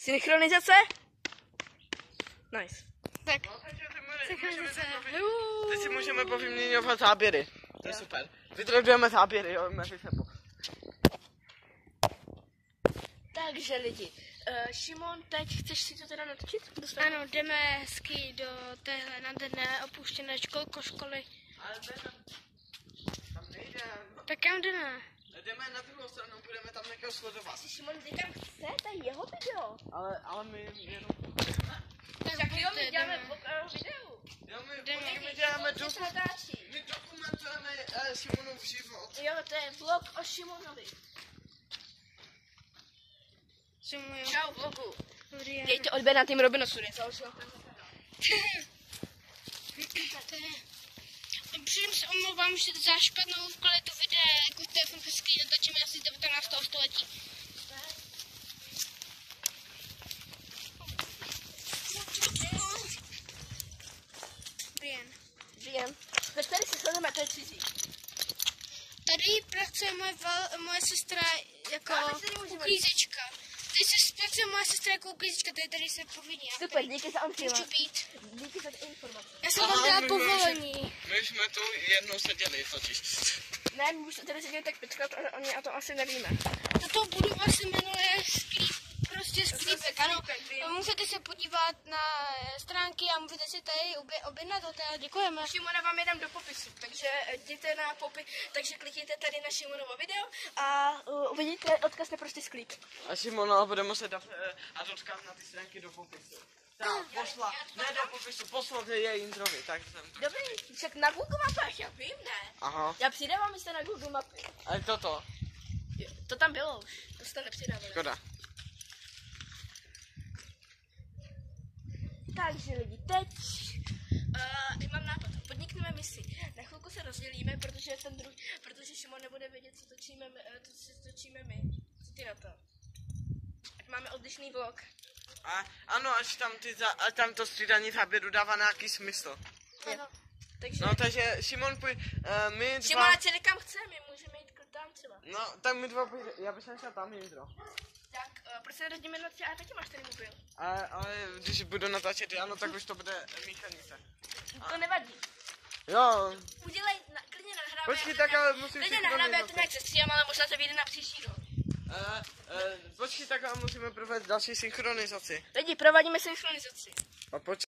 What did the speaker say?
Synchronizace? Nice. Tak. Teď si můžeme povyměňovat záběry. To je super. Vytradujeme záběry, jo, mezi sebou. Takže lidi, Šimon, teď chceš si to teda natočit? Ano, jdeme hezky do téhle nádherné opuštěné školy. Ale tam nejdem. Tak kam jdeme? Jdeme na druhou stranu, budeme tam někoho sledovat. Šimon, vy tam chce, to je jeho video. Ale my jenom... Tak jo, my děláme vlog o videu. Jo, my děláme Co se natáčí? my dokumentujeme Šimonův život. Jo, to je vlog o Šimonovi. Čau vlogu. Dobrý den. Dejte odběr na tým Robinosu, nezaložil. Předem se omlouvám že za špatnou kvalitu videa, jako telefon hezký natočíme asi 19. století. Žijem. Veď tady si sledujeme, to je cizí. Tady pracuje moje sestra jako uklízečka. Tady se pracuje moje sestra jako uklízečka, tady se povinně. Super, díky za Můžu být. Díky za informace. Já jsem vám dala povolení. My jsme tu jednou seděli totiž. Ne, my už tady seděli tak 5krát a oni a to asi nevíme. Tato budova se jmenuje prostě Sklípek, ano. Můžete se podívat na stránky a můžete si tady objednat hotel. Děkujeme. Šimona vám jedem do popisu, takže jděte na popis, takže klikněte tady na Šimonovo video a uvidíte odkaz na prostě Sklíp. A Šimona bude muset dát odkaz na ty stránky do popisu. Tak, pošla, ne do popisu, poslal je introvi, tak jsem. Dobrý, však na Google mapách, já vím, ne? Aha. Já přidávám místa na Google mapy. Ale toto. Jo, to tam bylo už, to jste nepřidávali. Škoda. Takže lidi, teď mám nápad, podnikneme misi. Na chvilku se rozdělíme, protože Šimon nebude vědět, co točíme my. Co ty na to? Ať máme odlišný vlog. Ano, až tam to střídání záběru dává nějaký smysl. Ano. Takže... No, takže Šimon my dva... Šimon, ať se kam chce, my můžeme jít tam třeba. No, tak my dva já bych šel tam intro. Tak, proč se rozdíme na a taky máš ten mobil? Ale když budu natáčet ano, tak už to bude míchanice. To nevadí. Jo. Udělej, klidně nahráme. Počkej, tak ale musím klidně nahráme, já to nějak sestříhám, ale možná to vyjde na příští rok. Počkej, tak ale musíme provést další synchronizaci. Lidi, provádíme synchronizaci. A